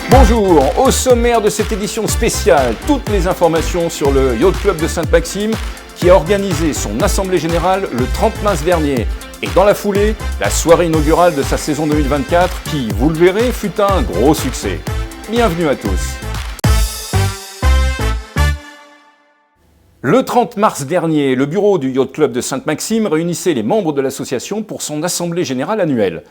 Bonjour, au sommaire de cette édition spéciale, toutes les informations sur le Yacht Club de Sainte-Maxime qui a organisé son assemblée générale le 30 mars dernier. Et dans la foulée, la soirée inaugurale de sa saison 2024 qui, vous le verrez, fut un gros succès. Bienvenue à tous. Le 30 mars dernier, le bureau du Yacht Club de Sainte-Maxime réunissait les membres de l'association pour son assemblée générale annuelle.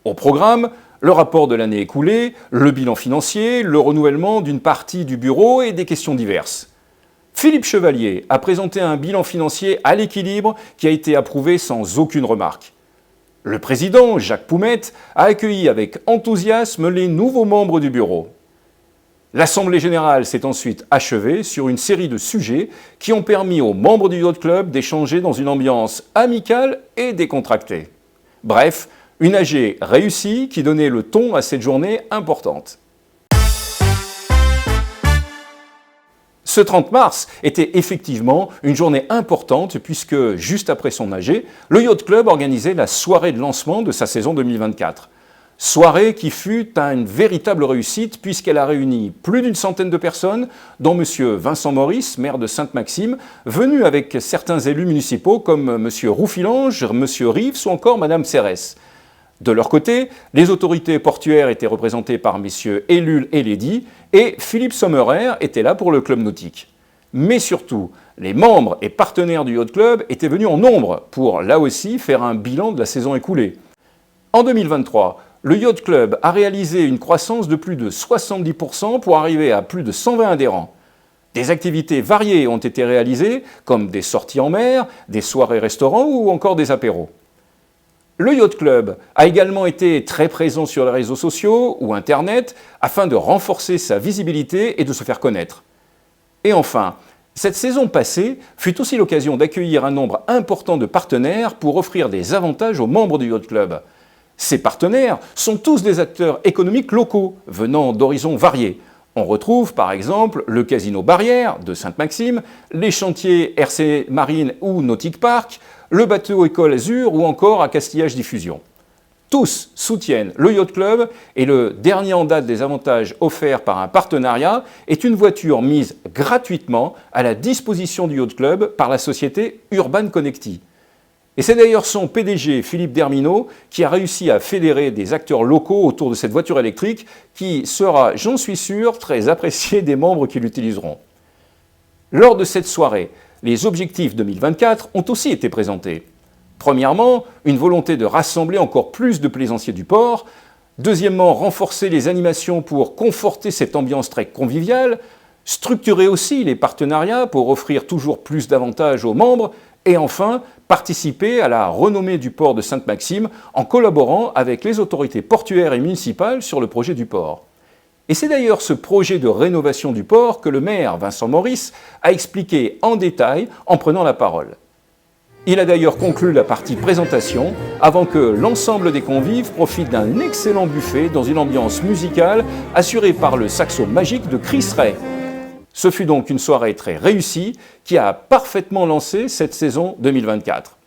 Au programme, le rapport de l'année écoulée, le bilan financier, le renouvellement d'une partie du bureau et des questions diverses. Philippe Chevalier a présenté un bilan financier à l'équilibre qui a été approuvé sans aucune remarque. Le président, Jacques Poumette, a accueilli avec enthousiasme les nouveaux membres du bureau. L'Assemblée générale s'est ensuite achevée sur une série de sujets qui ont permis aux membres du Yacht Club d'échanger dans une ambiance amicale et décontractée. Bref, une AG réussie qui donnait le ton à cette journée importante. Ce 30 mars était effectivement une journée importante puisque, juste après son AG, le Yacht Club organisait la soirée de lancement de sa saison 2024. Soirée qui fut une véritable réussite puisqu'elle a réuni plus d'une centaine de personnes, dont M. Vincent Maurice, maire de Sainte-Maxime, venu avec certains élus municipaux comme M. Roufilange, M. Rives ou encore Mme Cérès. De leur côté, les autorités portuaires étaient représentées par messieurs Ellul et Lédy et Philippe Sommerer était là pour le club nautique. Mais surtout, les membres et partenaires du Yacht Club étaient venus en nombre pour, là aussi, faire un bilan de la saison écoulée. En 2023, le Yacht Club a réalisé une croissance de plus de 70% pour arriver à plus de 120 adhérents. Des activités variées ont été réalisées, comme des sorties en mer, des soirées restaurants ou encore des apéros. Le Yacht Club a également été très présent sur les réseaux sociaux ou Internet afin de renforcer sa visibilité et de se faire connaître. Et enfin, cette saison passée fut aussi l'occasion d'accueillir un nombre important de partenaires pour offrir des avantages aux membres du Yacht Club. Ces partenaires sont tous des acteurs économiques locaux venant d'horizons variés. On retrouve par exemple le Casino Barrière de Sainte-Maxime, les chantiers RC Marine ou Nautic Park, le bateau École Azur ou encore à Castillage Diffusion. Tous soutiennent le Yacht Club et le dernier en date des avantages offerts par un partenariat est une voiture mise gratuitement à la disposition du Yacht Club par la société Urban Connecti. Et c'est d'ailleurs son PDG, Philippe Derminot, qui a réussi à fédérer des acteurs locaux autour de cette voiture électrique qui sera, j'en suis sûr, très appréciée des membres qui l'utiliseront. Lors de cette soirée, les objectifs 2024 ont aussi été présentés. Premièrement, une volonté de rassembler encore plus de plaisanciers du port. Deuxièmement, renforcer les animations pour conforter cette ambiance très conviviale. Structurer aussi les partenariats pour offrir toujours plus d'avantages aux membres. Et enfin, participer à la renommée du port de Sainte-Maxime en collaborant avec les autorités portuaires et municipales sur le projet du port. Et c'est d'ailleurs ce projet de rénovation du port que le maire Vincent Maurice a expliqué en détail en prenant la parole. Il a d'ailleurs conclu la partie présentation avant que l'ensemble des convives profite d'un excellent buffet dans une ambiance musicale assurée par le saxo magique de Chris Ray. Ce fut donc une soirée très réussie qui a parfaitement lancé cette saison 2024.